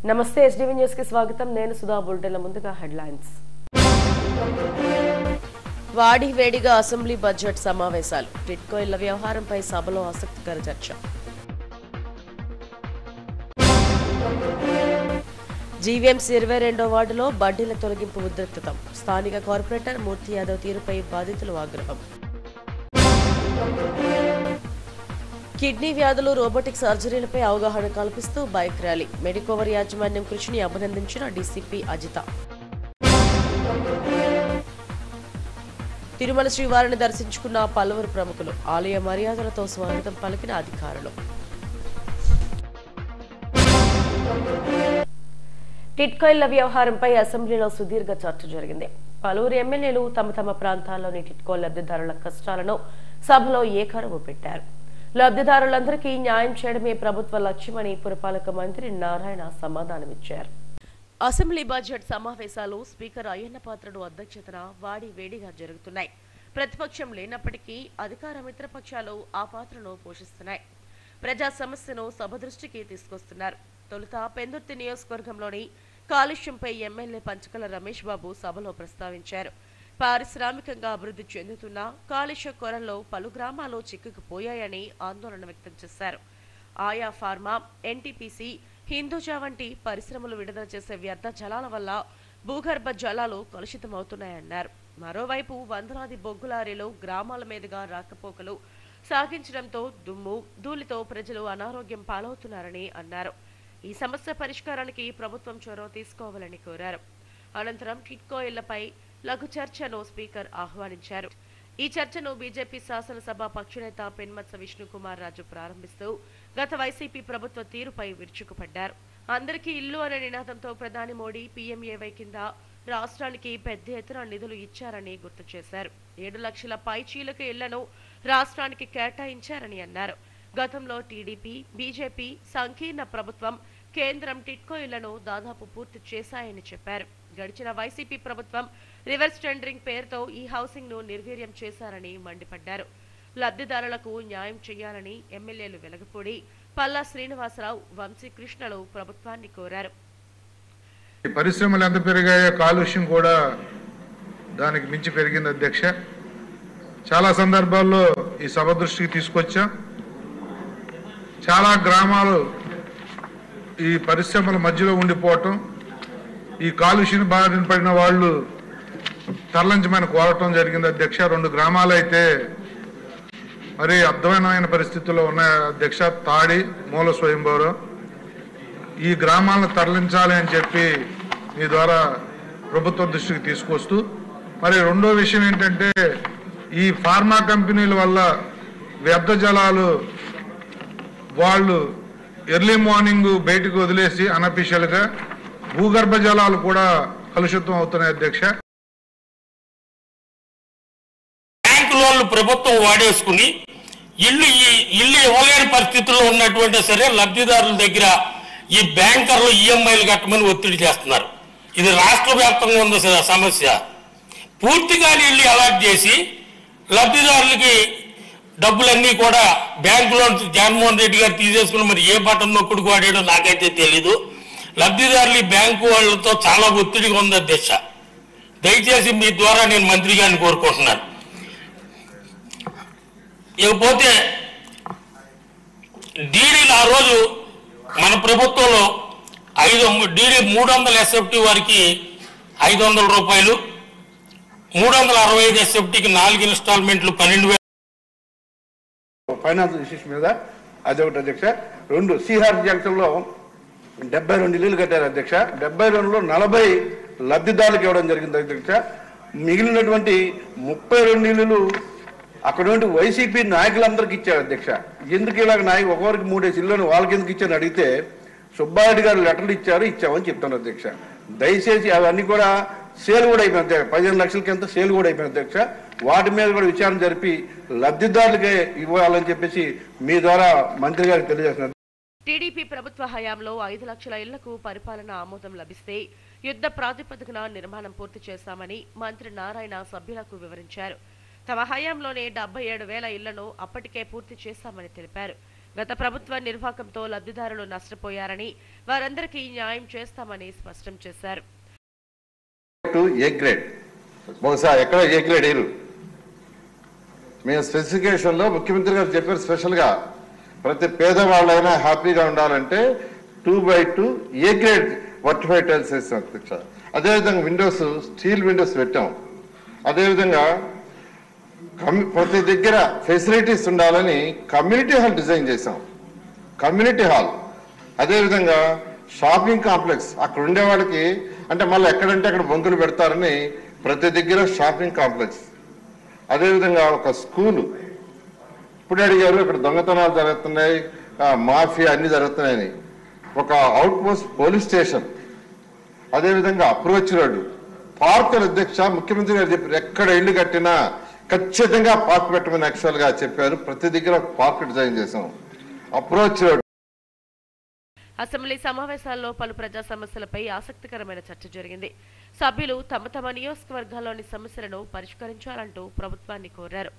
నమస్తే SDV news కి స్వాగతం నేను సుధా బులెటిన్ల ముందుగా హెడ్లైన్స్ వాడి వేడిగా అసెంబ్లీ బడ్జెట్ సమావేశాలు టిడ్కో ఇళ్ల వ్యవహారంపై సభలో ఆసక్తికర చర్చ జీవీఎంసీ 22వ వార్డులో బడ్డీల తొలగింపు ఉద్రిక్తతం స్థానిక కార్పొరేటర్ మూర్తి యాదవ్ తీరుపై బాధితులు ఆగ్రహం కిడ్నీ వ్యాధులు రోబోటిక్ సర్జరీలపై అవగాహన కల్పిస్తూ బైక్ ర్యాలీ మెడికోవర్ యాజమాన్యం కృషిని అభినందించిన డీసీపీ అజిత తిరుమల శ్రీవారిని దర్శించుకున్న పలువురు ప్రముఖులు ఆలయ మర్యాదలతో స్వాగతం పలికిన అధికారులు టిడ్కో ఇళ్ల వ్యవహారంపై అసెంబ్లీలో సుదీర్ఘ చర్చ జరిగింది. పలువురు ఎమ్మెల్యేలు తమ ప్రాంతాల్లోని టిడ్కో లబ్ధిదారుల కష్టాలను సభలో ఏకరువు పెట్టారు. లబ్ధిదారులందరికీ న్యాయం చేయడమే ప్రభుత్వ లక్ష్యమని పురపాలక మంత్రి నారాయణ సమాధానమిచ్చారు. అసెంబ్లీ బడ్జెట్ సమావేశాలు స్పీకర్ అయ్యన్న పాత్రుడు అధ్యక్షతన వాడి వేడిగా జరుగుతున్నాయి. ప్రతిపక్షం లేనప్పటికీ అధికార మిత్రపక్షాలు ఆ పాత్రను పోషిస్తున్నాయి. ప్రజా సమస్యను సభ దృష్టికి తీసుకొస్తున్నారు. తొలుత పెందుర్తి నియోజకవర్గంలోని కాలుష్యంపై ఎమ్మెల్యే పంచకల రమేష్ బాబు సభలో ప్రస్తావించారు. పారిశ్రామికంగా అభివృద్ధి చెందుతున్న కాలుష్య కొరల్లో పలు గ్రామాలు చిక్కుకుపోయాయని ఆందోళన వ్యక్తం చేశారు. ఆయా ఫార్మా, ఎన్టీపీసీ, హిందూజా వంటి పరిశ్రమలు విడుదల చేసే వ్యర్థ జలాల వల్ల భూగర్భ జలాలు కలుషితమవుతున్నాయన్నారు. మరోవైపు వందలాది బొగ్గు లారీలు గ్రామాల మీదుగా రాకపోకలు సాగించడంతో దుమ్ము, ధూళితో ప్రజలు అనారోగ్యం పాలవుతున్నారని అన్నారు. ఈ సమస్య పరిష్కారానికి ప్రభుత్వం చొరవ తీసుకోవాలని కోరారు. అనంతరం టిడ్కో ఇళ్లపై లఘు చర్చను స్పీకర్ ఆహ్వానించారు. ఈ చర్చను బీజేపీ శాసనసభ పక్షనేత పెన్మత్స విష్ణుకుమార్ రాజు ప్రారంభిస్తూ గత వైసీపీ ప్రభుత్వ తీరుపై విరుచుకుపడ్డారు. అందరికీ ఇల్లు అనే నినాదంతో ప్రధాని మోడీ పీఎంఏవై కింద రాష్ట్రానికి పెద్ద ఎత్తున నిధులు ఇచ్చారని గుర్తు చేశారు. 7 లక్షల పైచీలకు ఇళ్లను రాష్ట్రానికి కేటాయించారని అన్నారు. గతంలో టీడీపీ, బీజేపీ సంకీర్ణ ప్రభుత్వం కేంద్రం టిడ్కో ఇళ్లను దాదాపు పూర్తి చేశాయని చెప్పారు. గడిచిన వైసీపీ ప్రభుత్వం రివర్స్ టెండరింగ్ పేరుతో ఈ హౌసింగ్ ను నిర్వీర్యం చేశారని మండిపడ్డారు. లబ్ధిదారులకు న్యాయం చేయాలని ఎమ్మెల్యేలు వెలగపూడి, పల్లా శ్రీనివాసరావు, వంశీకృష్ణలు ప్రభుత్వాన్ని కోరారు. పరిశ్రమలు ఎంత పెరిగాయో కాలుష్యం కూడా దానికి మించి పెరిగింది అధ్యక్ష. చాలా సందర్భాల్లో ఈ సభ దృష్టికి తీసుకొచ్చాం. చాలా గ్రామాలు ఈ పరిశ్రమల మధ్యలో ఉండిపోవటం, ఈ కాలుష్యం బారిన పడిన వాళ్ళు తరలించమని కోరటం జరిగింది అధ్యక్ష. 2 గ్రామాలు అయితే మరి అర్థమైన పరిస్థితుల్లో ఉన్నాయి అధ్యక్ష. తాడి, మూల స్వయంభవరం. ఈ గ్రామాలను తరలించాలి అని చెప్పి మీ ద్వారా ప్రభుత్వ దృష్టికి తీసుకొస్తూ, మరి రెండో విషయం ఏంటంటే ఈ ఫార్మా కంపెనీల వల్ల వ్యర్థ జలాలు వాళ్ళు ఎర్లీ మార్నింగ్ బయటకు వదిలేసి అనఫిషియల్ గా భూగర్భ జలాలు కూడా కలుషితం అవుతున్నాయి అధ్యక్ష. బ్యాంకు లోన్లు ప్రభుత్వం వాడేసుకుని ఇల్లు ఇవ్వలేని పరిస్థితుల్లో ఉన్నటువంటి సరే లబ్ధిదారుల దగ్గర ఈ బ్యాంకర్లు ఈఎంఐలు కట్టమని ఒత్తిడి చేస్తున్నారు. ఇది రాష్ట్ర వ్యాప్తంగా ఉన్న సమస్య. పూర్తిగా ఇల్లు అలాట్ చేసి లబ్ధిదారులకి డబ్బులన్నీ కూడా బ్యాంకులో జగన్మోహన్ రెడ్డి గారు తీసేసుకుని మరి ఏ బటన్ నొక్కుడు వాడాడో నాకైతే తెలీదు. లబ్ధిదారులు బ్యాంకు వాళ్ళతో చాలా ఒత్తిడిగా ఉంది అధ్యక్ష. దయచేసి మీ ద్వారా నేను మంత్రి గారిని కోరుకుంటున్నాను. ఇకపోతే డీడీలు ఆ రోజు మన ప్రభుత్వంలో 300 ఎస్ఎఫ్టీ వారికి 500 రూపాయలు, 365 ఎస్ఎఫ్టీకి 4 ఇన్స్టాల్మెంట్లు 12,000 ఫైనాన్స్ ఇష్యూస్ మీద అదొకటి అధ్యక్ష. 2 సిఆర్ జంక్షన్ లో 72 ఇల్లులు కట్టారు అధ్యక్ష. 72లో 40 లబ్ధిదారులకు ఇవ్వడం జరిగింది అధ్యక్ష. మిగిలినటువంటి 32 ఇల్లులు అక్కడ నుండి వైసీపీ నాయకులందరికీ ఇచ్చారు అధ్యక్ష. ఎందుకు ఇలాగ ఒకరికి 3 ఇల్లుని వాళ్ళకి ఎందుకు ఇచ్చారని అడిగితే సుబ్బారెడ్డి గారు లెటర్లు ఇచ్చామని చెప్తాను అధ్యక్ష. దయచేసి అవన్నీ కూడా సేల్ కూడా అయిపోయింది. 15 లక్షలకి ఎంత సేల్ కూడా అయిపోయింది అధ్యక్ష. వాటి మీద కూడా విచారణ జరిపి లబ్ధిదారులకే ఇవ్వాలని చెప్పేసి మీ ద్వారా మంత్రి గారికి తెలియజేస్తున్నారు. టీడీపీ ప్రభుత్వ హయాంలో 5 లక్షల ఇళ్లకు పరిపాలన ఆమోదం లభిస్తే యుద్ధ ప్రాతిపదికన నిర్మాణం పూర్తి చేశామని మంత్రి నారాయణ సభ్యులకు వివరించారు. తమ హయాంలోనే 77,000 ఇళ్లను అప్పటికే పూర్తి చేశామని తెలిపారు. గత ప్రభుత్వ నిర్వాహకంతో లబ్ధిదారులు నష్టపోయారని వారందరికీ న్యాయం చేస్తామని స్పష్టం చేశారు. బహుశా ఎక్కడ ఏ గ్రేడ్ ఇరు మేము స్పెసిఫికేషన్ లో ముఖ్యమంత్రి గారు చెప్పారు, స్పెషల్ గా ప్రతి పేదవాళ్ళైనా హ్యాపీగా ఉండాలంటే 2x2 A grade vitrified tiles వేసాం అధ్యక్ష. అదేవిధంగా విండోస్ స్టీల్ విండోస్ పెట్టాం. అదేవిధంగా ప్రతి దగ్గర ఫెసిలిటీస్ ఉండాలని కమ్యూనిటీ హాల్ డిజైన్ చేశాం. కమ్యూనిటీ హాల్, అదేవిధంగా షాపింగ్ కాంప్లెక్స్, అక్కడ ఉండే వాళ్ళకి అంటే మళ్ళీ ఎక్కడంటే అక్కడ బొంకులు పెడతారని ప్రతి దగ్గర షాపింగ్ కాంప్లెక్స్. అదేవిధంగా ఒక స్కూలు, ఇప్పుడు అడిగారు ఇక్కడ దొంగతనాలు జరుగుతున్నాయి, మాఫియా అన్ని జరుగుతున్నాయని, ఒక అవుట్ పోస్ట్ పోలీస్ స్టేషన్, అదేవిధంగా అప్రోచ్ రోడ్డు, పార్కుల అధ్యక్ష ముఖ్యమంత్రి గారు చెప్పారు ఎక్కడ ఇల్లు కట్టినా ఖచ్చితంగా పార్క్ పెట్టమని యాక్చువల్ గా చెప్పారు. ప్రతి దగ్గర పార్క్ డిజైన్ చేశాం. Approach road. అసెంబ్లీ సమావేశాల్లో పలు ప్రజా సమస్యలపై ఆసక్తికరమైన చర్చ జరిగింది. సభ్యులు తమ తమ నియోజకవర్గాల్లోని సమస్యలను పరిష్కరించాలంటూ ప్రభుత్వాన్ని కోరారు.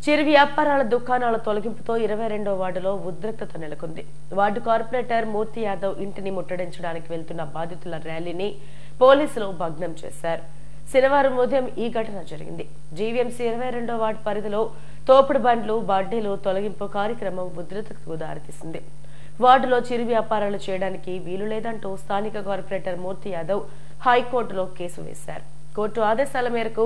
చిరు వ్యాపారాల దుకాణాల తొలగింపుతో 22వ వార్డులో ఉద్రిక్తత నెలకొంది. వార్డు కార్పొరేటర్ మూర్తి యాదవ్ ఇంటిని ముట్టడించడానికి వెళ్తున్న బాధితుల ర్యాలీని పోలీసులు భగ్నం చేశారు. శనివారం ఉదయం ఈ ఘటన జరిగింది. జీవీఎంసీ 22వ వార్డు పరిధిలో తోపుడు బండ్లు, బడ్డీలు తొలగింపు కార్యక్రమం ఉద్రిక్తతకు దారితీసింది. వార్డులో చిరు వ్యాపారాలు చేయడానికి వీలు లేదంటూ స్థానిక కార్పొరేటర్ మూర్తి యాదవ్ హైకోర్టులో కేసు వేశారు. కోర్టు ఆదేశాల మేరకు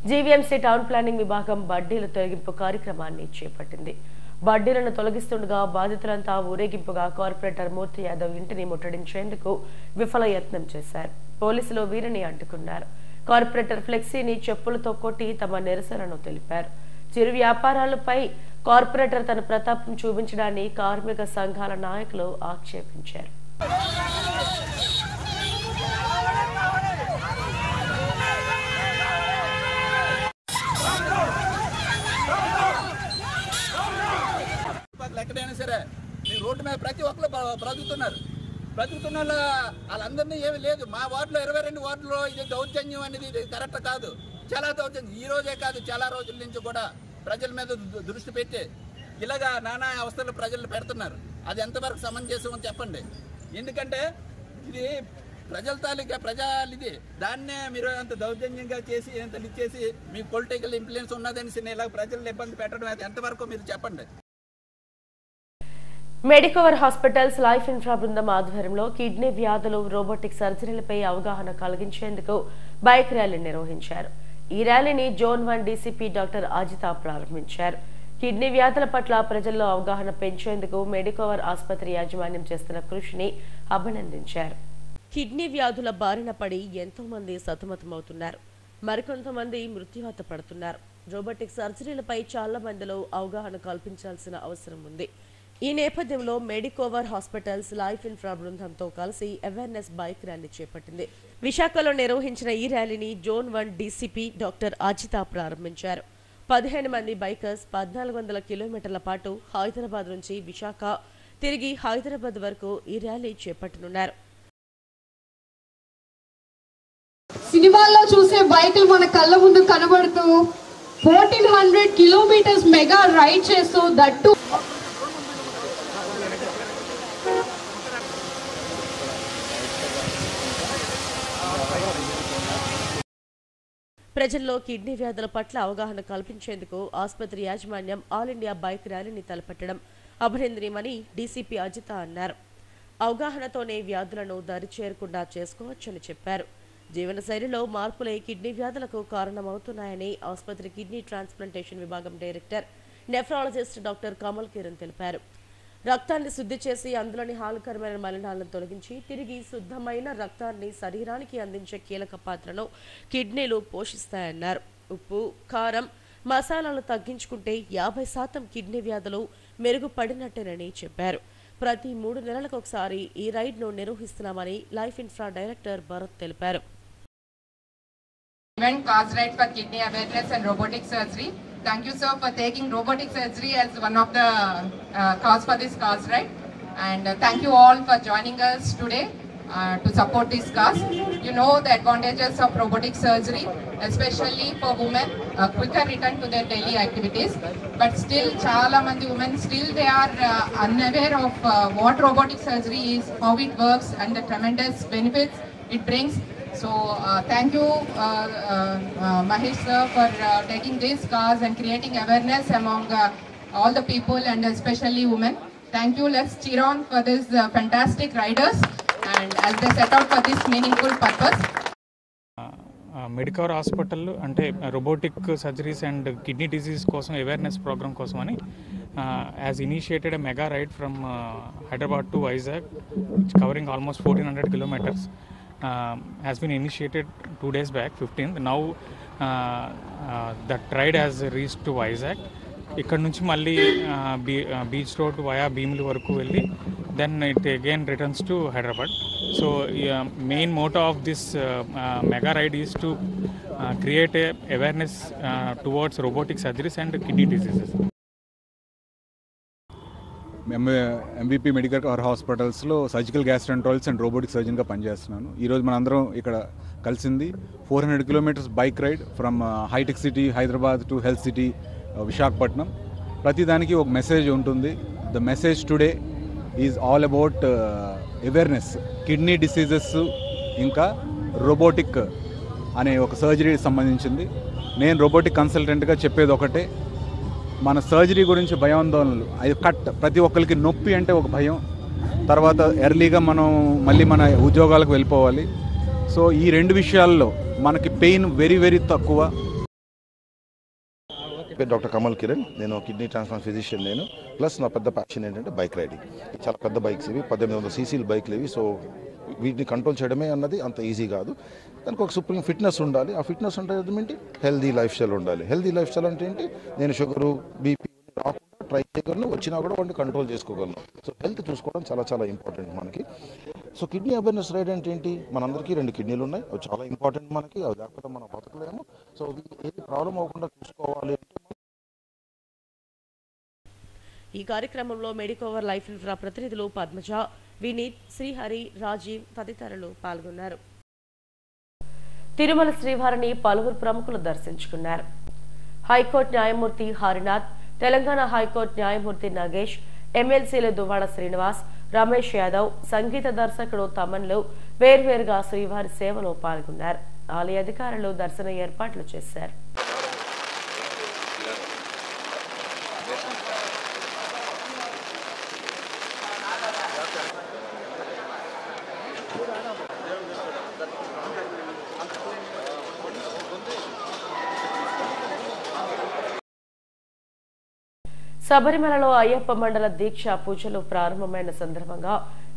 జీవీఎంసీ టౌన్ ప్లానింగ్ విభాగం బడ్డీల తొలగింపు కార్యక్రమాన్ని చేపట్టింది. బడ్డీలను తొలగిస్తుండగా బాధితులంతా ఊరేగింపుగా కార్పొరేటర్ మూర్తి యాదవ్ ఇంటిని ముట్టడించేందుకు విఫల యత్నం చేశారు. పోలీసులు వీరిని అడ్డుకున్నారు. కార్పొరేటర్ ఫ్లెక్సీని చెప్పులతో కొట్టి తమ నిరసనను తెలిపారు. చిరు వ్యాపారాలపై కార్పొరేటర్ తన ప్రతాపం చూపించడాన్ని కార్మిక సంఘాల నాయకులు ఆక్షేపించారు. ఎక్కడైనా సరే రోడ్డు మీద ప్రతి ఒక్కరు బ్రతుకుతున్న వాళ్ళందరినీ ఏమీ లేదు. మా వార్డులో 22 వార్డులో ఇది దౌర్జన్యం అనేది కరెక్ట్ కాదు. చాలా దౌర్జన్యం. ఈ రోజే కాదు, చాలా రోజుల నుంచి కూడా ప్రజల మీద దృష్టి పెట్టి ఇలాగా నానా అవస్థలు ప్రజలు పెడుతున్నారు. అది ఎంతవరకు సమంజసం అని చెప్పండి. ఎందుకంటే ఇది ప్రజల తాలూకా ప్రజలు, ఇది దాన్నే మీరు అంత దౌర్జన్యంగా చేసి ఎంత ఇచ్చేసి మీకు పొలిటికల్ ఇన్ఫ్లుయెన్స్ ఉన్నదని ఇలా ప్రజలను ఇబ్బంది పెట్టడం అది ఎంతవరకు మీరు చెప్పండి. మెడికవర్ హాస్పిటల్స్ లైఫ్ ఇన్ఫ్రా బృందం ఆధ్వర్యంలో కిడ్నీ వ్యాధులు, రోబోటిక్ సర్జరీలపై అవగాహన కలిగించేందుకు బైక్ ర్యాలీ నిర్వహించారు. ఈ ర్యాలీని జోన్ 1 డీసీపీ డాక్టర్ అజిత ప్రారంభించారు. కిడ్నీ వ్యాధుల పట్ల ప్రజల్లో అవగాహన పెంచేందుకు మెడికవర్ ఆసుపత్రి యాజమాన్యం చేస్తున్న కృషిని అభినందించారు. కిడ్నీ వ్యాధుల బారిన పడి ఎంతో మంది సతమతమవుతున్నారు. మరికొంతమంది మృత్యువాత పడుతున్నారు. రోబోటిక్ సర్జరీలపై చాలా మందిలో అవగాహన కల్పించాల్సిన అవసరం ఉంది. ఈ నేపథ్యంలో మెడికోవర్ హాస్పిటల్స్ లైఫ్ ఇన్ఫ్రా బృందంతో కలిసి అవేర్నెస్ బైక్ ర్యాలీ చేపట్టింది. విశాఖలో నిర్వహించిన ఈ ర్యాలీని జోన్ 1 డీసీపీ డాక్టర్ అజిత ప్రారంభించారు. 15 మంది బైకర్స్ 1400 కిలోమీటర్ల పాటు హైదరాబాద్ నుంచి విశాఖ తిరిగి హైదరాబాద్ వరకు ఈ ర్యాలీ చేపట్టనున్నారు. సినిమాల్లో చూసే బైకులు మన కళ్ళ ముందు కనబడుతూ 1400 కిలోమీటర్స్ మెగా రైడ్ చేస్తూ దట్టు ప్రజల్లో కిడ్నీ వ్యాధుల పట్ల అవగాహన కల్పించేందుకు ఆసుపత్రి యాజమాన్యం ఆల్ ఇండియా బైక్ ర్యాలీని తలపెట్టడం అభినందనీయమని డీసీపీ అజిత అన్నారు. అవగాహనతోనే వ్యాధులను దరిచేరకుండా చేసుకోవచ్చని చెప్పారు. జీవనశైలిలో మార్పులే కిడ్నీ వ్యాధులకు కారణమవుతున్నాయని ఆసుపత్రి కిడ్నీ ట్రాన్స్ప్లాంటేషన్ విభాగం director nephrologist doctor Kamal Kiran తెలిపారు. రక్తాన్ని శుద్ధి చేసి అందులోని హానికరమైన మలినాలను తొలగించి తిరిగి శుద్ధమైన రక్తాన్ని శరీరానికి అందించే కీలక పాత్రను కిడ్నీలు పోషిస్తాయన్నారు. ఉప్పు, కారం, మసాలాలు తగ్గించుకుంటే 50% కిడ్నీ వ్యాధులు మెరుగుపడినట్టేనని చెప్పారు. ప్రతి 3 నెలలకు ఒకసారి ఈ రైడ్ను నిర్వహిస్తున్నామని లైఫ్ ఇన్ఫ్రా డైరెక్టర్ భరత్ తెలిపారు. Cause ride for kidney awareness and robotic surgery. Thank you, sir, for taking robotic surgery as one of the cause for this cause ride. And thank you all for joining us today. to support this cause. You know the advantages of robotic surgery, especially for women, quicker return to their daily activities. But still, chala mandi women still they are unaware of what robotic surgery is, how it works, and the tremendous benefits it brings. So thank you, Mahesh sir, for taking this cause and creating awareness among all the people and especially women. Thank you. Let's cheer on for this fantastic riders and as they set out for this meaningful purpose. Medicover hospital అంటే robotic surgeries and kidney disease కోసం awareness programme కోసమని as initiated a mega ride from Hyderabad to Vizag covering almost 1400 kilometers has been initiated 2 days back, 15th. Now that ride has reached to Vizag. ఇక్కడ నుంచి మళ్ళీ beach road via భీములు వరకు వెళ్ళి then it again returns to Hyderabad. So main motto of this mega ride is to create a awareness towards robotic surgeries and kidney diseases. MBP Medicover హాస్పిటల్స్లో surgical gastroenterologist and robotic సర్జన్గా పనిచేస్తున్నాను. ఈరోజు మనందరం ఇక్కడ కలిసింది 400 kilometers bike ride from Hitech City Hyderabad to Health City Visakhapatnam. ప్రతిదానికి ఒక message ఉంటుంది. The message today is all about awareness, kidney diseases ఇంకా రోబోటిక్ అనే ఒక సర్జరీకి సంబంధించింది. నేను రోబోటిక్ కన్సల్టెంట్గా చెప్పేది ఒకటే, మన సర్జరీ గురించి భయాందోళనలు అది ప్రతి ఒక్కరికి నొప్పి అంటే ఒక భయం, తర్వాత ఎర్లీగా మనం మళ్ళీ మన ఉద్యోగాలకు వెళ్ళిపోవాలి. సో ఈ రెండు విషయాల్లో మనకి పెయిన్ వెరీ వెరీ తక్కువ. డాక్టర్ కమల్ కిరణ్, నేను కిడ్నీ ట్రాన్స్ప్లాంట్ ఫిజిషియన్. నేను ప్లస్ నా పెద్ద ప్యాషన్ ఏంటంటే బైక్ రైడింగ్. చాలా పెద్ద బైక్స్ ఇవి, 1800 cc బైక్లు ఇవి. సో వీటిని కంట్రోల్ చేయడమే అన్నది అంత ఈజీ కాదు. దానికి ఒక సుప్రీం ఫిట్నెస్ ఉండాలి. ఆ ఫిట్నెస్ అంటే ఏంటి, హెల్దీ లైఫ్ స్టైల్ ఉండాలి. హెల్దీ లైఫ్ స్టైల్ అంటే ఏంటి, నేను షుగరు బీపీ రాకుండా ట్రై చేయగలను, వచ్చినా కూడా వాటిని కంట్రోల్ చేసుకోగలను. సో హెల్త్ చూసుకోవడం చాలా చాలా ఇంపార్టెంట్ మనకి. సో కిడ్నీ అవేర్నెస్ రైడ్ అంటే ఏంటి, మనందరికీ 2 కిడ్నీలు ఉన్నాయి, అవి చాలా ఇంపార్టెంట్ మనకి. అవి లేకపోతే మనం బతకలేము. సో ఏది ప్రాబ్లం అవ్వకుండా చూసుకోవాలి. ఈ కార్యక్రమంలో మెడికవర్ లైఫ్ ఇన్ఫ్రా ప్రతినిధులు పద్మజ, వినీత్, శ్రీహరి, రాజీవ్ తదితరులు పాల్గొన్నారు. తిరుమల శ్రీవారిని పలువురు ప్రముఖులు దర్శించుకున్నారు. హైకోర్టు న్యాయమూర్తి హరినాథ్, తెలంగాణ హైకోర్టు న్యాయమూర్తి నాగేష్, ఎమ్మెల్సీలు దువ్వాడ శ్రీనివాస్, రమేష్ యాదవ్, సంగీత దర్శకుడు తమన్లు వేర్వేరుగా శ్రీవారి సేవలో పాల్గొన్నారు. ఆలయ అధికారులు దర్శన ఏర్పాట్లు చేశారు. శబరిమలలో అయ్యప్ప మండల దీక్ష పూజలు ప్రారంభమైన సందర్భంగా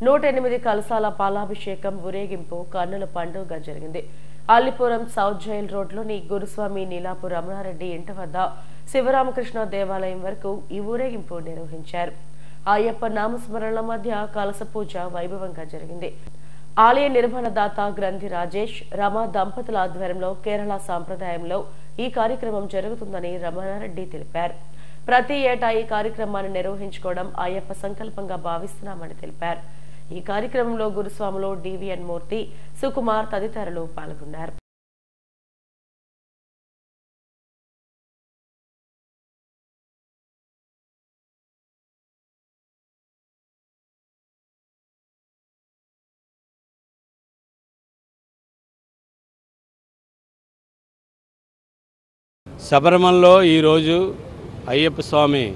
108 కలశాల పాలాభిషేకం ఊరేగింపు కన్నుల పండుగగా జరిగింది. అల్లిపురం సౌత్ జైల్ రోడ్లోని గురుస్వామి నీలాపు రమణారెడ్డి ఇంటి వద్ద శివరామకృష్ణ దేవాలయం వరకు ఈ ఊరేగింపు నిర్వహించారు. అయ్యప్ప నామస్మరణల మధ్య కలశ పూజ వైభవంగా జరిగింది. ఆలయ నిర్మాణదాత గ్రంథి రాజేష్, రమా దంపతుల ఆధ్వర్యంలో కేరళ సాంప్రదాయంలో ఈ కార్యక్రమం జరుగుతుందని రమణారెడ్డి తెలిపారు. ప్రతి ఏటా ఈ కార్యక్రమాన్ని నిర్వహించుకోవడం అయ్యప్ప సంకల్పంగా భావిస్తున్నామని తెలిపారు. ఈ కార్యక్రమంలో గురుస్వాములు డివిఎన్ మూర్తి, సుకుమార్ తదితరులు పాల్గొన్నారు. శబరిమలలో ఈరోజు అయ్యప్ప స్వామి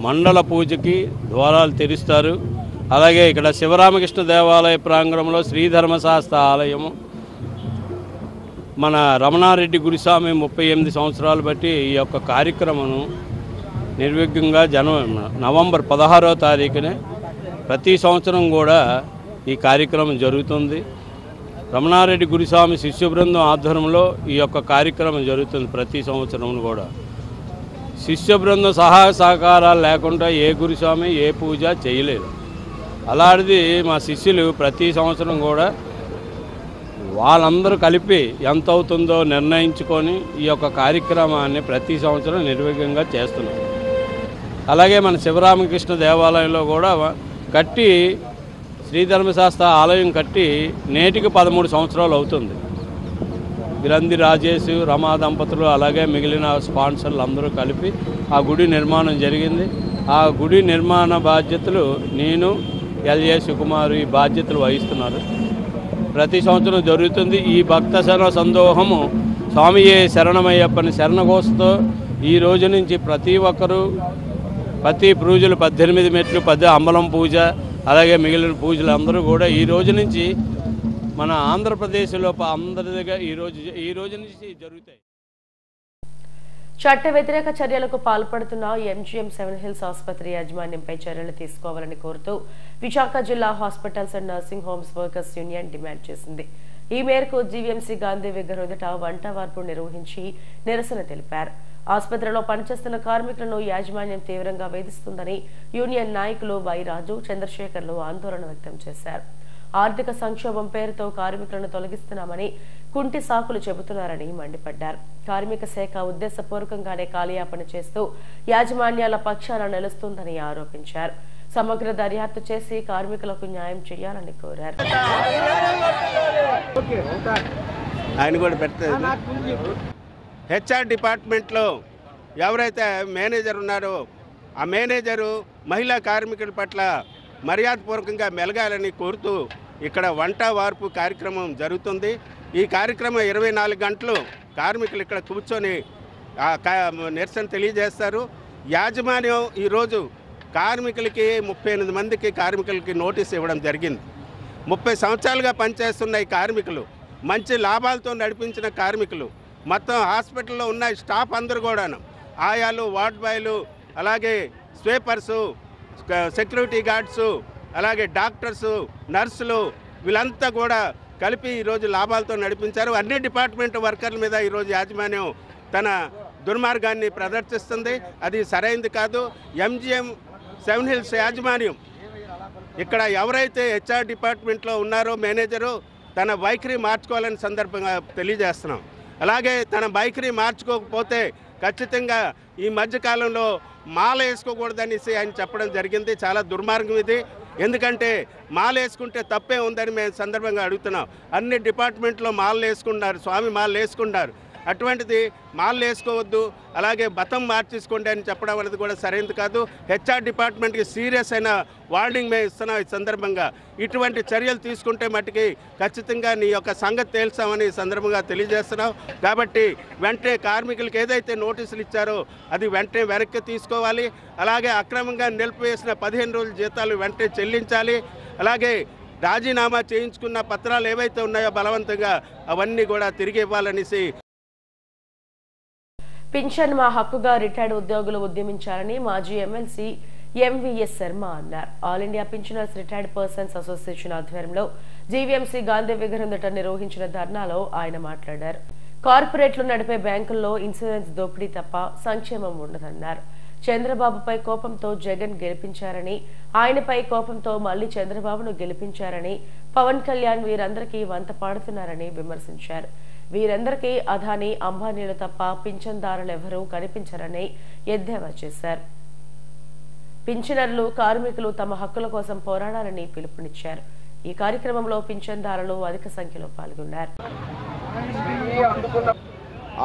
మండల పూజకి ద్వారాలు తెరుస్తారు. అలాగే ఇక్కడ శివరామకృష్ణ దేవాలయ ప్రాంగణంలో శ్రీధర్మశాస్త్ర ఆలయము, మన రమణారెడ్డి గురుస్వామి 38 సంవత్సరాలు బట్టి ఈ యొక్క కార్యక్రమం నిర్విఘ్నంగా నవంబర్ 16వ తారీఖునే ప్రతి సంవత్సరం కూడా ఈ కార్యక్రమం జరుగుతుంది. రమణారెడ్డి గురుస్వామి శిష్య బృందం ఆధ్వర్యంలో ఈ యొక్క కార్యక్రమం జరుగుతుంది. ప్రతి సంవత్సరం కూడా శిష్య బృందం సహాయ సహకారాలు లేకుండా ఏ గురుస్వామి ఏ పూజ చేయలేదు. అలాంటిది మా శిష్యులు ప్రతి సంవత్సరం కూడా వాళ్ళందరూ కలిపి ఎంత అవుతుందో నిర్ణయించుకొని ఈ యొక్క కార్యక్రమాన్ని ప్రతి సంవత్సరం నిర్విఘ్నంగా చేస్తున్నారు. అలాగే మన శివరామకృష్ణ దేవాలయంలో కూడా కట్టి శ్రీధర్మశాస్త్ర ఆలయం కట్టి నేటికి 13 సంవత్సరాలు అవుతుంది. గ్రంథి రాజేష్, రమా దంపతులు అలాగే మిగిలిన స్పాన్సర్లు అందరూ కలిపి ఆ గుడి నిర్మాణం జరిగింది. ఆ గుడి నిర్మాణ బాధ్యతలు నేను ఎల్ఏ సుకుమారు ఈ బాధ్యతలు వహిస్తున్నారు. ప్రతి సంవత్సరం జరుగుతుంది. ఈ భక్త శరణ సందోహము స్వామియే శరణమయ్యప్పని శరణఘోషతో ఈ రోజు నుంచి ప్రతి ఒక్కరూ ప్రతి పూజలు 18 మెట్లు, 10 అంబలం పూజ అలాగే మిగిలిన పూజలు అందరూ కూడా ఈ రోజు నుంచి మన ఆంధ్రప్రదేశ్లో అందరి దగ్గర ఈ రోజు నుంచి జరుగుతాయి. చట్ట వ్యతిరేక చర్యలకు పాల్పడుతున్న ఎంజీఎం 7 హిల్స్ ఆసుపత్రి యాజమాన్యంపై చర్యలు తీసుకోవాలని కోరుతూ విశాఖ జిల్లా hospitals and nursing homes workers union demand చేసింది. ఈ మేరకు జీవీఎంసీ గాంధీ విగ్రహం ఎదుట వంట వార్పు నిర్వహించి నిరసన తెలిపారు. ఆసుపత్రిలో పనిచేస్తున్న కార్మికులను యాజమాన్యం తీవ్రంగా వేధిస్తుందని యూనియన్ నాయకులు వైరాజు, చంద్రశేఖర్లు ఆందోళన వ్యక్తం చేశారు. ఆర్థిక సంక్షోభం పేరుతో కార్మికులను తొలగిస్తున్నామని కుంటి సాకులు చెబుతున్నారని మండిపడ్డారు. కార్మిక శాఖ ఉద్దేశపూర్వకంగానే కాలయాపన చేస్తూ యాజమాన్యాల పక్షాన నిలుస్తుందని ఆరోపించారు. సమగ్ర దర్యాప్తు చేసి కార్మికులకు న్యాయం చేయాలని కోరారు. హెచ్ఆర్ డిపార్ట్మెంట్లో ఎవరైతే మేనేజర్ ఉన్నారో ఆ మేనేజరు మహిళా కార్మికుల పట్ల మర్యాదపూర్వకంగా మెలగాలని కోరుతూ ఇక్కడ వంట వార్పు కార్యక్రమం జరుగుతుంది. ఈ కార్యక్రమం 24 గంటలు కార్మికులు ఇక్కడ కూర్చొని నిరసన తెలియజేస్తారు. యాజమాన్యం ఈరోజు కార్మికులకి 38 మందికి కార్మికులకి నోటీస్ ఇవ్వడం జరిగింది. 30 సంవత్సరాలుగా పనిచేస్తున్న ఈ కార్మికులు, మంచి లాభాలతో నడిపించిన కార్మికులు, మొత్తం హాస్పిటల్లో ఉన్న స్టాఫ్ అందరూ కూడాను, ఆయాలు, వార్డ్ బాయ్లు, అలాగే స్వీపర్సు, సెక్యూరిటీ గార్డ్సు, అలాగే డాక్టర్సు, నర్సులు, వీళ్ళంతా కూడా కలిపి ఈరోజు లాభాలతో నడిపించారు. అన్ని డిపార్ట్మెంట్ వర్కర్ల మీద ఈరోజు యాజమాన్యం తన దుర్మార్గాన్ని ప్రదర్శిస్తుంది. అది సరైనది కాదు. ఎంజీఎం 7 హిల్స్ యాజమాన్యం ఇక్కడ ఎవరైతే హెచ్ఆర్ డిపార్ట్మెంట్లో ఉన్నారో మేనేజరు తన వైఖరి మార్చుకోవాలని సందర్భంగా తెలియజేస్తున్నాం. అలాగే తన వైఖరి మార్చుకోకపోతే ఖచ్చితంగా ఈ మధ్యకాలంలో మాల వేసుకోకూడదనేసి ఆయన చెప్పడం జరిగింది. చాలా దుర్మార్గం ఇది. ఎందుకంటే మాల వేసుకుంటే తప్పే ఉందని మేము సందర్భంగా అడుగుతున్నాం. అన్ని డిపార్ట్మెంట్లో మాలలు వేసుకున్నారు, స్వామి మాలలు వేసుకున్నారు. అటువంటిది మాలలు వేసుకోవద్దు, అలాగే బతం మార్చేసుకోండి అని చెప్పడం అనేది కూడా సరైనది కాదు. హెచ్ఆర్ డిపార్ట్మెంట్కి సీరియస్ అయిన వార్నింగ్ మేము ఇస్తున్నాం. ఈ సందర్భంగా ఇటువంటి చర్యలు తీసుకుంటే మట్టుకి ఖచ్చితంగా నీ యొక్క సంగతి తేల్చామని ఈ సందర్భంగా తెలియజేస్తున్నాం. కాబట్టి వెంటనే కార్మికులకు ఏదైతే నోటీసులు ఇచ్చారో అది వెంటనే వెనక్కి తీసుకోవాలి. అలాగే అక్రమంగా నిలిపివేసిన 15 రోజుల జీతాలు వెంటనే చెల్లించాలి. అలాగే రాజీనామా చేయించుకున్న పత్రాలు ఏవైతే ఉన్నాయో బలవంతంగా అవన్నీ కూడా తిరిగి ఇవ్వాలనేసి. పింఛన్ మా హక్కుగా రిటైర్డ్ ఉద్యోగులు ఉద్యమించాలని మాజీ ఎమ్మెల్సీ ఎంవీఎస్ శర్మ అన్నారు. ఆల్ ఇండియా పింఛనర్స్ రిటైర్డ్ పర్సన్స్ అసోసియేషన్ ఆధ్వర్యంలో జీవీఎంసీ గాంధీ విగ్రహం ఎదుట నిర్వహించిన ధర్నాలో ఆయన మాట్లాడారు. కార్పొరేట్లు నడిపే బ్యాంకుల్లో ఇన్సూరెన్స్ దోపిడీ తప్ప సంక్షేమం ఉండదన్నారు. చంద్రబాబుపై కోపంతో జగన్ గెలిపించారని, ఆయనపై కోపంతో మళ్లీ చంద్రబాబును గెలిపించారని, పవన్ కళ్యాణ్ వీరందరికీ వంత పాడుతున్నారని విమర్శించారు. వీరందరికీ అదానీ, అంబానీలు తప్ప పింఛన్దారులెవరూ కనిపించరని ఎద్దేవా చేశారు. పింఛనర్లు, కార్మికులు తమ హక్కుల కోసం పోరాడాలని పిలుపునిచ్చారు. ఈ కార్యక్రమంలో పింఛన్దారులు అధిక సంఖ్యలో పాల్గొన్నారు.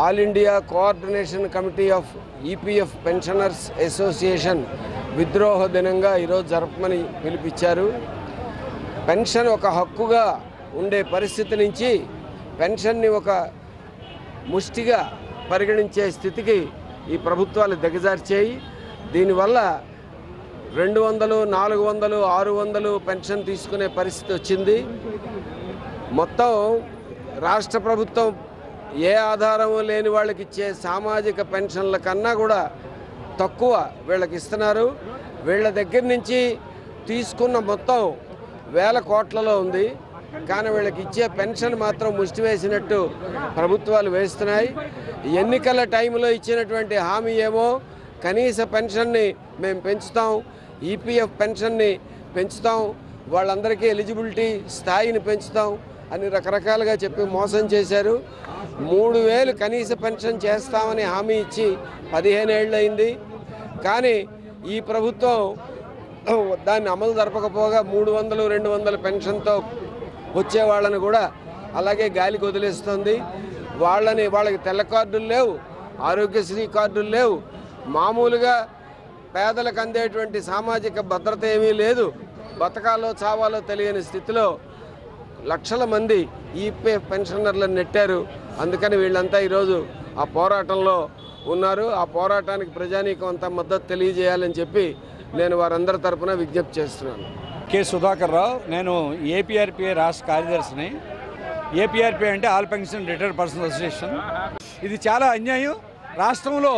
All India coordination committee of EPF pensioners association విద్రోహ దినంగా ఈరోజు జరపమని పిలిపించారు. పెన్షన్ ఒక హక్కుగా ఉండే పరిస్థితి నుంచి పెన్షన్ని ఒక ముష్టిగా పరిగణించే స్థితికి ఈ ప్రభుత్వాలు దిగజార్చాయి. దీనివల్ల 200, 400, 600 పెన్షన్ తీసుకునే పరిస్థితి వచ్చింది. మొత్తం రాష్ట్ర ప్రభుత్వం ఏ ఆధారము లేని వాళ్ళకి ఇచ్చే సామాజిక పెన్షన్ల కన్నా కూడా తక్కువ వీళ్ళకి ఇస్తున్నారు. వీళ్ళ దగ్గర నుంచి తీసుకున్న మొత్తం వేల కోట్లలో ఉంది. కానీ వీళ్ళకి ఇచ్చే పెన్షన్ మాత్రం ముష్టి వేసినట్టు ప్రభుత్వాలు వేస్తున్నాయి. ఎన్నికల టైంలో ఇచ్చినటువంటి హామీ ఏమో కనీస పెన్షన్ని మేము పెంచుతాం, ఈపీఎఫ్ పెన్షన్ని పెంచుతాం, వాళ్ళందరికీ ఎలిజిబిలిటీ స్థాయిని పెంచుతాం అని రకరకాలుగా చెప్పి మోసం చేశారు. 3000 కనీస పెన్షన్ చేస్తామని హామీ ఇచ్చి 15 ఏళ్ళు అయింది. కానీ ఈ ప్రభుత్వం దాన్ని అమలు జరపకపోగా 300, 200 పెన్షన్తో వచ్చే వాళ్ళని కూడా అలాగే గాలికి వదిలేస్తుంది. వాళ్ళకి తెల్ల కార్డులు లేవు, ఆరోగ్యశ్రీ కార్డులు లేవు, మామూలుగా పేదలకు అందేటువంటి సామాజిక భద్రత ఏమీ లేదు. బతకాలో చావాలో తెలియని స్థితిలో లక్షల మంది ఈపీఎఫ్ పెన్షనర్లను నెట్టారు. అందుకని వీళ్ళంతా ఈరోజు ఆ పోరాటంలో ఉన్నారు. ఆ పోరాటానికి ప్రజానీకం అంతా మద్దతు తెలియజేయాలని చెప్పి నేను వారందరి తరఫున విజ్ఞప్తి చేస్తున్నాను. కె సుధాకర్ రావు, నేను ఏపీఆర్పీఐ రాష్ట్ర కార్యదర్శిని. ఏపీఆర్పీఐ అంటే all pension retired persons association. ఇది చాలా అన్యాయం. రాష్ట్రంలో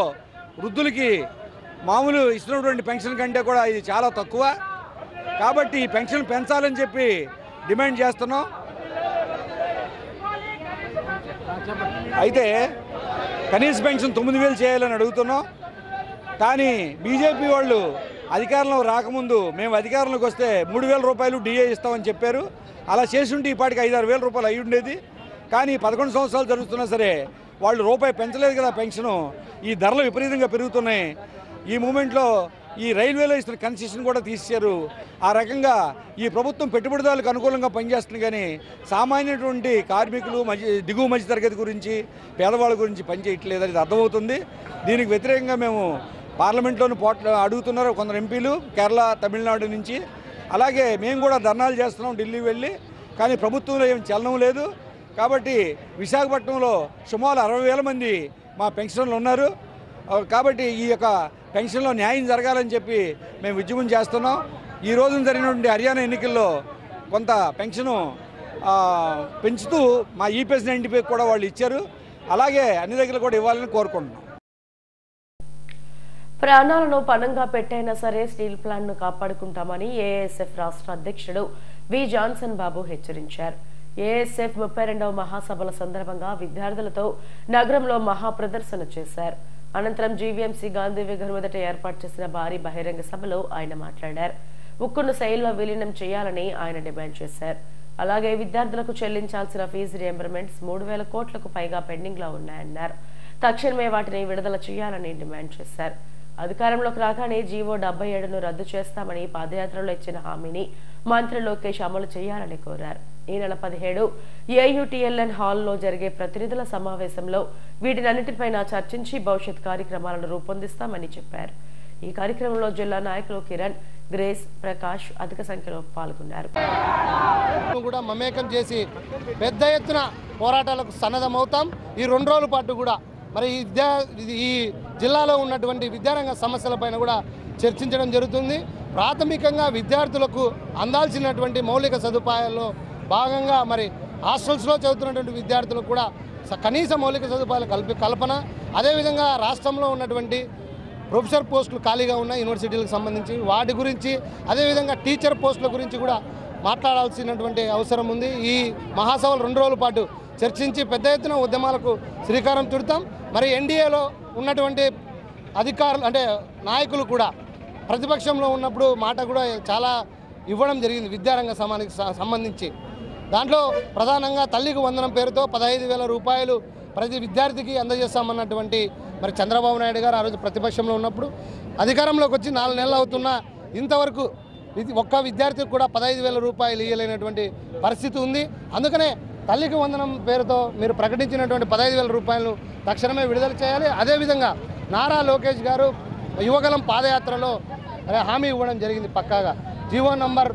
వృద్ధులకి మామూలు ఇస్తున్నటువంటి పెన్షన్ కంటే కూడా ఇది చాలా తక్కువ. కాబట్టి ఈ పెన్షన్ పెంచాలని చెప్పి డిమాండ్ చేస్తున్నాం. అయితే కనీస పెన్షన్ 9,000 చేయాలని అడుగుతున్నాం. కానీ బీజేపీ వాళ్ళు అధికారంలో రాకముందు మేము అధికారంలోకి వస్తే 3,000 రూపాయలు డిఏ ఇస్తామని చెప్పారు. అలా చేసుంటే ఈ పాటికి 5-6 వేల రూపాయలు అయి ఉండేది. కానీ 11 సంవత్సరాలు జరుగుతున్నా సరే వాళ్ళు రూపాయి పెంచలేదు కదా పెన్షను. ఈ ధరలు విపరీతంగా పెరుగుతున్నాయి. ఈ మూమెంట్లో ఈ రైల్వేలో ఇస్తున్న కన్సెషన్ కూడా తీసేశారు. ఆ రకంగా ఈ ప్రభుత్వం పెట్టుబడిదారులకు అనుకూలంగా పనిచేస్తుంది, కానీ సామాన్యటువంటి కార్మికులు, దిగువ మధ్య తరగతి గురించి, పేదవాళ్ళ గురించి పనిచేయట్లేదు అనేది అర్థమవుతుంది. దీనికి వ్యతిరేకంగా మేము పార్లమెంట్లోని అడుగుతున్నారు కొందరు ఎంపీలు కేరళ, తమిళనాడు నుంచి. అలాగే మేము కూడా ధర్నాలు చేస్తున్నాం ఢిల్లీ వెళ్ళి, కానీ ప్రభుత్వంలో ఏం చలనం లేదు. కాబట్టి విశాఖపట్నంలో సుమారు 60,000 మంది మా పెన్షన్లు ఉన్నారు. కాబట్టి ఈ యొక్క పెన్షన్లో న్యాయం జరగాలని చెప్పి మేము ఉద్యమం చేస్తున్నాం. ఈ రోజున జరిగినటువంటి హర్యానా ఎన్నికల్లో కొంత పెన్షను పెంచుతూ మా ఈపీఎస్ 95 కూడా వాళ్ళు ఇచ్చారు. అలాగే అన్ని దగ్గర కూడా ఇవ్వాలని కోరుకుంటున్నాం. ప్రాణాలను పణంగా పెట్టైనా సరే స్టీల్ ప్లాంట్ ను కాపాడుకుంటామని ఏఎస్ఎఫ్ రాష్ట్ర అధ్యక్షుడు వి జాన్సన్ బాబు హెచ్చరించారు. ఏఎస్ఎఫ్ 32వ మహాసభల సందర్భంగా విద్యార్థులతో నగరంలో మహా ప్రదర్శన చేశారు. అనంతరం జీవీఎంసీ గాంధీ విగ్రహం ఎదుట ఏర్పాటు చేసిన భారీ బహిరంగ సభలో ఆయన మాట్లాడారు. ఉక్కును శైలిలో విలీనం చేయాలని ఆయన డిమాండ్ చేశారు. అలాగే విద్యార్థులకు చెల్లించాల్సిన ఫీజు రియంబర్మెంట్స్ 3,000 కోట్లకు పైగా పెండింగ్ లో ఉన్నాయన్నారు. తక్షణమే వాటిని విడుదల చేయాలని డిమాండ్ చేశారు. అధికారంలోకి రాగానే జీవో 77ను రద్దు చేస్తామని పాదయాత్రలో ఇచ్చిన హామీని మంత్రి లోకేష్ అమలు చేయాలని కోరారు. ఈ నెల 17 ఏయుటిఎల్ఎన్ హాల్లో జరిగే ప్రతినిధుల సమావేశంలో వీటినన్నిటిపైన చర్చించి భవిష్యత్ కార్యక్రమాలను రూపొందిస్తామని చెప్పారు. ఈ కార్యక్రమంలో జిల్లా నాయకులు కిరణ్, గ్రేస్, ప్రకాష్ అధిక సంఖ్యలో పాల్గొన్నారు. కూడా మమేకం చేసి పెద్ద ఎత్తున పోరాటాలకు సన్నద్ధమవుతాం. ఈ 2 రోజుల పాటు కూడా మరి ఈ జిల్లాలో ఉన్నటువంటి విద్యారంగ సమస్యలపైన కూడా చర్చించడం జరుగుతుంది. ప్రాథమికంగా విద్యార్థులకు అందాల్సినటువంటి మౌలిక సదుపాయాల్లో భాగంగా మరి హాస్టల్స్లో చదువుతున్నటువంటి విద్యార్థులకు కూడా కనీస మౌలిక సదుపాయాల కల్పన, అదేవిధంగా రాష్ట్రంలో ఉన్నటువంటి ప్రొఫెసర్ పోస్టులు ఖాళీగా ఉన్న యూనివర్సిటీలకు సంబంధించి వాటి గురించి, అదేవిధంగా టీచర్ పోస్టుల గురించి కూడా మాట్లాడాల్సినటువంటి అవసరం ఉంది. ఈ మహాసభలు 2 రోజుల పాటు చర్చించి పెద్ద ఎత్తున ఉద్యమాలకు శ్రీకారం చుడతాం. మరి ఎన్డీఏలో ఉన్నటువంటి అధికారులు అంటే నాయకులు కూడా ప్రతిపక్షంలో ఉన్నప్పుడు మాట కూడా చాలా ఇవ్వడం జరిగింది విద్యారంగ సంబంధించి. దాంట్లో ప్రధానంగా తల్లికి వందనం పేరుతో 15,000 రూపాయలు ప్రతి విద్యార్థికి అందజేస్తామన్నటువంటి మరి చంద్రబాబు నాయుడు గారు ఆ రోజు ప్రతిపక్షంలో ఉన్నప్పుడు, అధికారంలోకి వచ్చి 4 నెలలు అవుతున్నా ఇంతవరకు ఒక్క విద్యార్థికి కూడా 15,000 రూపాయలు ఇవ్వలేనటువంటి పరిస్థితి ఉంది. అందుకనే తల్లికి వందనం పేరుతో మీరు ప్రకటించినటువంటి 15,000 రూపాయలను తక్షణమే విడుదల చేయాలి. అదేవిధంగా నారా లోకేష్ గారు యువగలం పాదయాత్రలో హామీ ఇవ్వడం జరిగింది. పక్కాగా జీవో నంబర్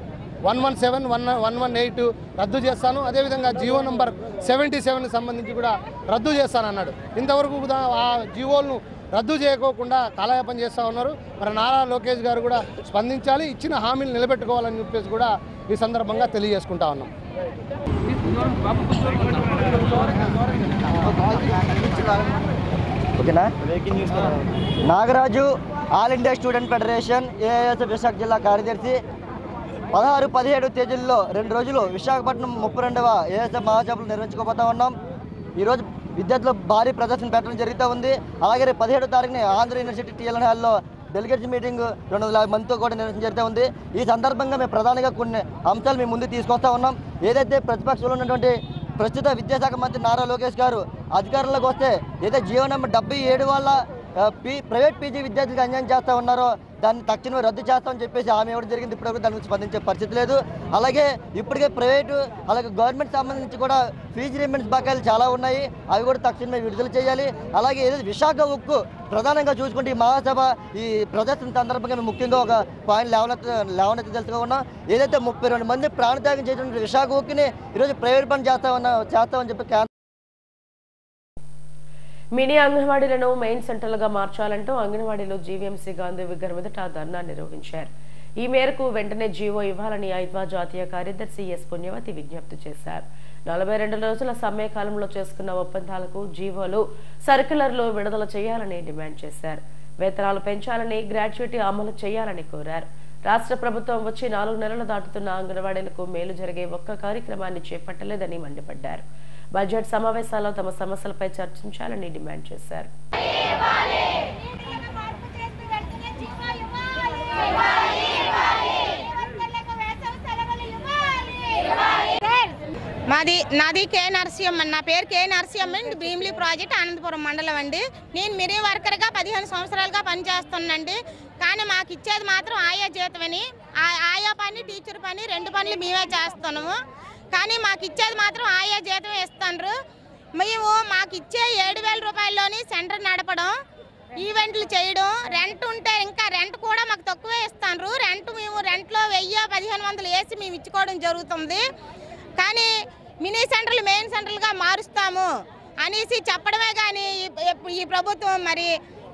117, 118 రద్దు చేస్తాను, అదేవిధంగా జీవో నంబర్ 77కి సంబంధించి కూడా రద్దు చేస్తానన్నాడు. ఇంతవరకు కూడా ఆ జీవోలను రద్దు చేయకోకుండా కాలయాపన చేస్తూ ఉన్నారు. మరి నారా లోకేష్ గారు కూడా స్పందించాలి, ఇచ్చిన హామీలు నిలబెట్టుకోవాలని చెప్పేసి కూడా ఈ సందర్భంగా తెలియజేసుకుంటా ఉన్నాం. ఓకేనా. Nagaraju, all India student federation AISF Visakha జిల్లా కార్యదర్శి. 16, 17 తేదీల్లో 2 రోజులు విశాఖపట్నం 32వ ఏఎస్ఎఫ్ మహాసభలు నిర్వహించుకోబోతా ఉన్నాం. ఈరోజు విద్యార్థులు భారీ ప్రదర్శన పెట్టడం జరుగుతూ ఉంది. అలాగే 17వ తారీఖున ఆంధ్ర యూనివర్సిటీ టీఎల్ఎన్ హాల్లో డెలిగేట్స్ మీటింగ్ 250 మందితో కూడా నిర్వహించడం జరుగుతూ ఉంది. ఈ సందర్భంగా మేము ప్రధానంగా కొన్ని అంశాలు మేము ముందుకు తీసుకొస్తా ఉన్నాం. ఏదైతే ప్రతిపక్షంలో ఉన్నటువంటి ప్రస్తుత విద్యాశాఖ మంత్రి నారా లోకేష్ గారు అధికారంలోకి వస్తే ఏదైతే జీవో నెంబర్ 77 వల్ల ప్రైవేట్ పీజీ విద్యార్థులకు అన్యాయం చేస్తూ ఉన్నారో దాన్ని తక్షణమే రద్దు చేస్తామని చెప్పేసి ఆమె ఇవ్వడం జరిగింది. ఇప్పుడు దాని గురించి స్పందించే పరిస్థితి లేదు. అలాగే ఇప్పటికే ప్రైవేటు అలాగే గవర్నమెంట్ సంబంధించి కూడా ఫీజు రీమెంట్స్ బకాయిలు చాలా ఉన్నాయి, అవి కూడా తక్షణమే విడుదల చేయాలి. అలాగే ఏదైతే విశాఖ ఉక్కు ప్రధానంగా చూసుకుంటే ఈ మహాసభ ఈ ప్రదర్శన సందర్భంగా మేము ముఖ్యంగా ఒక పాయింట్ లేవనెత్తి తెలుసుకున్నాం. ఏదైతే 32 మంది ప్రాణత్యాగం చేసిన విశాఖ ఉక్కుని ఈరోజు ప్రైవేట్ పని చేస్తామని చెప్పి మినీ అంగన్వాడీలను మెయిన్ సెంటర్లుగా మార్చాలంటూ అంగన్వాడీలో జీవీఎంసీ గాంధీ విగ్రహం ఎదుట ధర్నా నిర్వహించారు. ఈ మేరకు వెంటనే జీవో ఇవ్వాలని ఐద్వా జాతీయ కార్యదర్శి ఎస్ పుణ్యవతి విజ్ఞప్తి చేశారు. 42 రోజుల సమ్మె కాలంలో చేసుకున్న ఒప్పందాలకు జీవోలు సర్క్యులర్లు విడుదల చేయాలని డిమాండ్ చేశారు. వేతనాలు పెంచాలని, గ్రాట్యుటీ అమలు చేయాలని కోరారు. రాష్ట్ర ప్రభుత్వం వచ్చి 4 నెలలు దాటుతున్న అంగన్వాడీలకు మేలు జరిగే ఒక్క కార్యక్రమాన్ని చేపట్టలేదని మండిపడ్డారు. బడ్జెట్ సమావేశాల్లో తమ సమస్యలపై చర్చించాలని డిమాండ్ చేశారు. నాది కే నరసింహ, నా పేరు కే నరసింహ అండి. భీమిలి ప్రాజెక్ట్ అనంతపురం మండలం అండి. నేను మిరీ వర్కర్గా 15 సంవత్సరాలుగా పనిచేస్తున్నానండి. కానీ మాకు ఇచ్చేది మాత్రం ఆయా జీతమని, ఆయా పని టీచర్ పని 2 పనులు మేమే చేస్తున్నాము. కానీ మాకు ఇచ్చేది మాత్రం ఆయా జీతం ఇస్తున్నారు. మాకు ఇచ్చే 7,000 రూపాయల్లోని సెంటర్ నడపడం, ఈవెంట్లు చేయడం, రెంట్ ఉంటే ఇంకా రెంట్ కూడా మాకు తక్కువే ఇస్తున్నారు. మేము రెంట్లో 1000-1500 వేసి మేము ఇచ్చుకోవడం జరుగుతుంది. కానీ మినీ సెంటర్లు మెయిన్ సెంటర్లుగా మారుస్తాము అనేసి చెప్పడమే కానీ ఈ ప్రభుత్వం మరి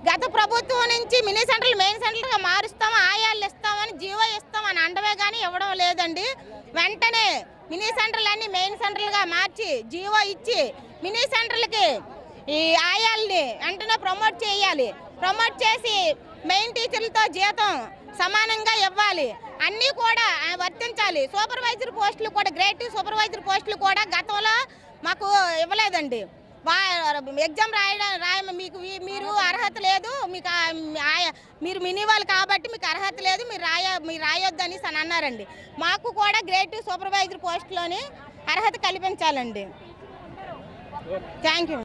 గత ప్రభుత్వం నుంచి మినీ సెంటర్లు మెయిన్ సెంటర్లుగా మారుస్తాము, ఆయాలు ఇస్తామని జీవో ఇస్తామని అండమే కానీ ఇవ్వడం లేదండి. వెంటనే మినీ సెంటర్లన్నీ మెయిన్ సెంటర్లుగా మార్చి జీవో ఇచ్చి మినీ సెంటర్లకి ఈ ఆయాల్ని వెంటనే ప్రమోట్ చేయాలి. ప్రమోట్ చేసి మెయిన్ టీచర్లతో జీతం సమానంగా ఇవ్వాలి, అన్నీ కూడా వర్తించాలి. సూపర్వైజర్ పోస్టులు కూడా, గ్రేడ్ సూపర్వైజర్ పోస్టులు కూడా గతంలో మాకు ఇవ్వలేదండి. ఎగ్జామ్ మీరు అర్హత లేదు, మీరు మినీ వాళ్ళు కాబట్టి మీకు అర్హత లేదు, మీరు రాయొద్దని అని అన్నారండి. మాకు కూడా గ్రేడ్ సూపర్వైజర్ పోస్టులోని అర్హత కల్పించాలండి. Thank you.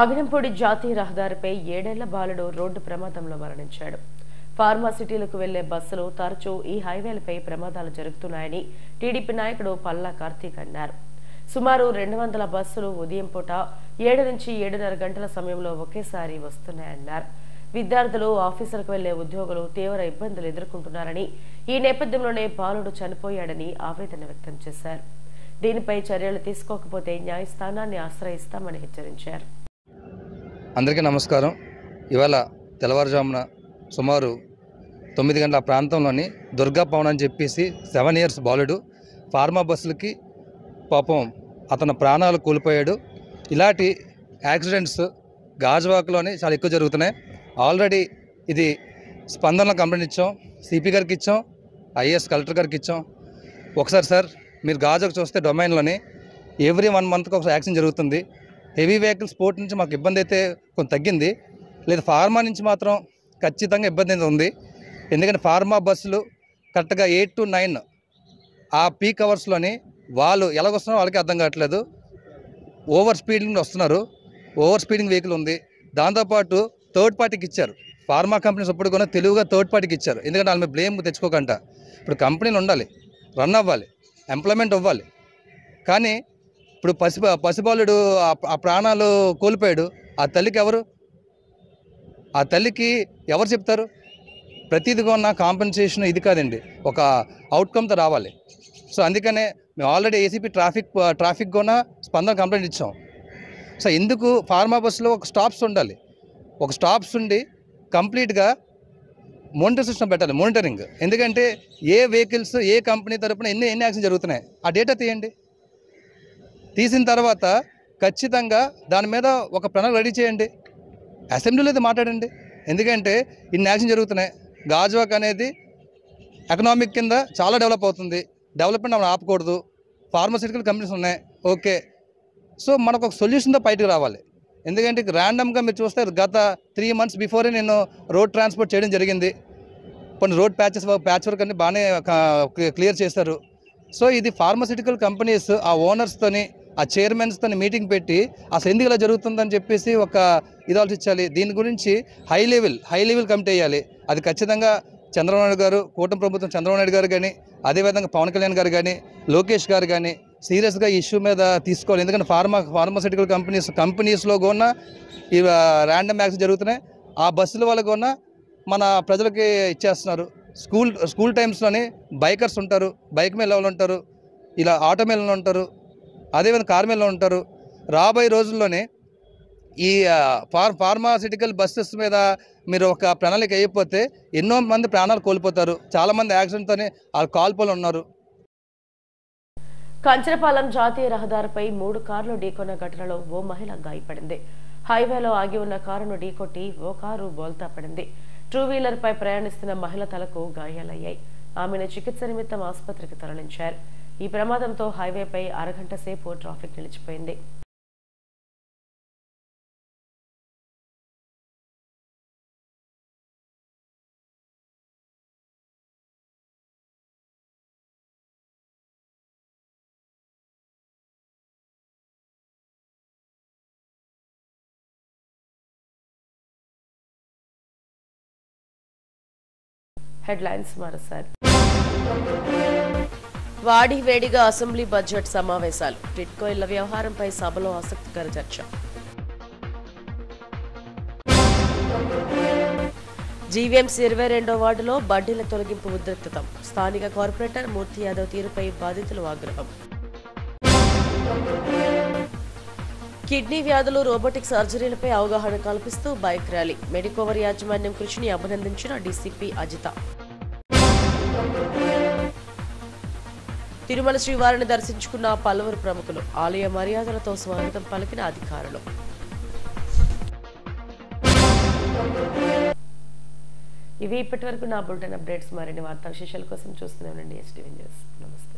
ఆగినంపూడి జాతీయ రహదారిపై 7 ఏళ్ల బాలుడు రోడ్డు ప్రమాదంలో మరణించాడు. ఫార్మాసిటీలకు వెళ్లే బస్సులు తరచూ ఈ హైవేలపై ప్రమాదాలు జరుగుతున్నాయని టీడీపీ నాయకుడు పల్లా కార్తీక్ అన్నారు. సుమారు 200 బస్సులు ఉదయం పూట 7 నుంచి 7:30 గంటల సమయంలో ఒకేసారి వస్తున్నాయన్నారు. విద్యార్థులు, ఆఫీసులకు వెళ్లే ఉద్యోగులు తీవ్ర ఇబ్బందులు ఎదుర్కొంటున్నారని, ఈ నేపథ్యంలోనే బాలుడు చనిపోయాడని ఆవేదన వ్యక్తం చేశారు. దీనిపై చర్యలు తీసుకోకపోతే న్యాయస్థానాన్ని ఆశ్రయిస్తామని హెచ్చరించారు. అందరికీ నమస్కారం. ఇవాళ తెల్లవారుజామున సుమారు 9 గంటల ప్రాంతంలోని దుర్గా పవన్ అని చెప్పేసి 7 ఇయర్స్ బాలుడు ఫార్మా బస్సులకి పాపం అతను ప్రాణాలు కోల్పోయాడు. ఇలాంటి యాక్సిడెంట్స్ గాజువాకలోనే చాలా ఎక్కువ జరుగుతున్నాయి. ఆల్రెడీ ఇది స్పందనలో కంప్లైంట్ ఇచ్చాం, సిపి గారికి ఇచ్చాం, ఐఏఎస్ కలెక్టర్ గారికి ఇచ్చాం. ఒకసారి సార్ మీరు గాజువాక చూస్తే డొమైన్లోని ఎవ్రీ 1 మంత్కి ఒకసారి యాక్సిడెంట్ జరుగుతుంది. హెవీ వెహికల్ స్పోర్ట్ నుంచి మాకు ఇబ్బంది అయితే కొంత తగ్గింది, లేదా ఫార్మా నుంచి మాత్రం ఖచ్చితంగా ఇబ్బంది అయితే ఉంది. ఎందుకంటే ఫార్మా బస్సులు కరెక్ట్గా 8 to 9 ఆ పీక్ అవర్స్లోని వాళ్ళు ఎలాగొస్తున్నారో వాళ్ళకి అర్థం కావట్లేదు. ఓవర్ స్పీడింగ్ వస్తున్నారు, ఓవర్ స్పీడింగ్ వెహికల్ ఉంది. దాంతోపాటు థర్డ్ పార్టీకి ఇచ్చారు. ఫార్మా కంపెనీస్ ఎప్పుడు కూడా తెలివిగా థర్డ్ పార్టీకి ఇచ్చారు. ఎందుకంటే వాళ్ళ మీద బ్లేమ్ తెచ్చుకోకంట. ఇప్పుడు కంపెనీలు ఉండాలి, రన్ అవ్వాలి, ఎంప్లాయ్మెంట్ అవ్వాలి. కానీ ఇప్పుడు పసిబాలుడు ఆ ప్రాణాలు కోల్పోయాడు. ఆ తల్లికి ఎవరు? ఆ తల్లికి ఎవరు చెప్తారు? ప్రతిది కొన్న కాంపెన్సేషన్ ఇది కాదండి, ఒక అవుట్కమ్తో రావాలి. సో అందుకనే మేము ఆల్రెడీ ఏసీపీ ట్రాఫిక్ కొన్న స్పందన కంప్లైంట్ ఇచ్చాం. సో ఎందుకు ఫార్మా బస్సులో ఒక స్టాప్స్ ఉండాలి, ఒక స్టాప్స్ ఉండి కంప్లీట్గా మానిటర్ సిస్టమ్ పెట్టాలి, మానిటరింగ్. ఎందుకంటే ఏ వెహికల్స్ ఏ కంపెనీ తరపున ఎన్ని యాక్సిడెంట్ జరుగుతున్నాయి ఆ డేటా తీయండి. తీసిన తర్వాత ఖచ్చితంగా దాని మీద ఒక ప్రణాళిక రెడీ చేయండి, అసెంబ్లీలో అయితే మాట్లాడండి. ఎందుకంటే ఇన్ని యాక్సిడెంట్ జరుగుతున్నాయి. గాజువాక్ అనేది ఎకనామిక్ కింద చాలా డెవలప్ అవుతుంది. డెవలప్మెంట్ మనం ఆపకూడదు. ఫార్మాస్యూటికల్ కంపెనీస్ ఉన్నాయి, ఓకే. సో మనకు ఒక సొల్యూషన్తో బయటకు రావాలి. ఎందుకంటే ర్యాండమ్గా మీరు చూస్తే గత 3 months బిఫోరే నేను రోడ్ ట్రాన్స్పోర్ట్ చేయడం జరిగింది. కొన్ని రోడ్ ప్యాచ్ వర్క్ అన్ని బాగానే క్లియర్ చేస్తారు. సో ఇది ఫార్మాస్యూటికల్ కంపెనీస్ ఆ ఓనర్స్తోని ఆ చైర్మన్స్తో మీటింగ్ పెట్టి అసలు ఎందుకు ఇలా జరుగుతుందని చెప్పేసి ఒక ఇది ఆలోచించాలి. దీని గురించి హై లెవెల్ కమిటీ వేయాలి. అది ఖచ్చితంగా చంద్రబాబు నాయుడు గారు, కూటమి ప్రభుత్వం చంద్రబాబు నాయుడు గారు కానీ, అదేవిధంగా పవన్ కళ్యాణ్ గారు కానీ, లోకేష్ గారు కానీ సీరియస్గా ఈ ఇష్యూ మీద తీసుకోవాలి. ఎందుకంటే ఫార్మాసిటికల్ కంపెనీస్లో కూడా ఈ ర్యాండమ్ యాక్సిడెంట్స్ జరుగుతున్నాయి. ఆ బస్సుల వల్ల కూడా మన ప్రజలకి ఇచ్చేస్తున్నారు. స్కూల్ టైమ్స్లోని బైకర్స్ ఉంటారు, బైక్ మీద వాళ్ళు ఉంటారు, ఇలా ఆటో మీద ఉంటారు, అదేవిధంగా కార్ మీద ఉంటారు. రాబోయే రోజుల్లోనే ఈ ఫార్మాసిటికల్ బస్సెస్ మీద మీరు ఒక ప్రణాళిక అయిపోతే ఎన్నో మంది ప్రాణాలు కోల్పోతారు. చాలామంది యాక్సిడెంట్తోనే వాళ్ళు కాల్పోలు ఉన్నారు. కంచరపాలెం జాతీయ రహదారిపై 3 కార్లు ఢీకొన్న ఘటనలో ఓ మహిళ గాయపడింది. హైవేలో ఆగి ఉన్న కారును ఢీకొట్టి ఓ కారు బోల్తా పడింది. 2-వీలర్ పై ప్రయాణిస్తున్న మహిళ తలకు గాయాలయ్యాయి. ఆమెను చికిత్స నిమిత్తం ఆసుపత్రికి తరలించారు. ఈ ప్రమాదంతో హైవేపై అరగంట సేపు ట్రాఫిక్ నిలిచిపోయింది. హెడ్లైన్స్ మరోసారి. వేడిగా అసెంబ్లీ బడ్జెట్ సమావేశాలు. టిడ్కో ఇళ్ల వ్యవహారంపై సభలో ఆసక్తికర చర్చ. జీవీఎంసీ 22వ వార్డులో బడ్డీల తొలగింపు ఉద్రిక్తతం. స్థానిక కార్పొరేటర్ మూర్తి యాదవ్ తీరుపై బాధితులు ఆగ్రహం. కిడ్నీ వ్యాధులు, రోబోటిక్ సర్జరీలపై అవగాహన కల్పిస్తూ బైక్ ర్యాలీ. మెడికోవర్ యాజమాన్యం కృషిని అభినందించిన డీసీపీ అజిత. తిరుమల శ్రీవారిని దర్శించుకున్న పలువురు ప్రముఖులు. ఆలయ మర్యాదలతో స్వాగతం పలికిన అధికారులు. ఇవి ఇప్పటి వరకు నా బులెటిన్ అప్డేట్స్. మరిన్ని వార్తా విశేషాల కోసం చూస్తూనే ఉండండి STV న్యూస్. నమస్తే.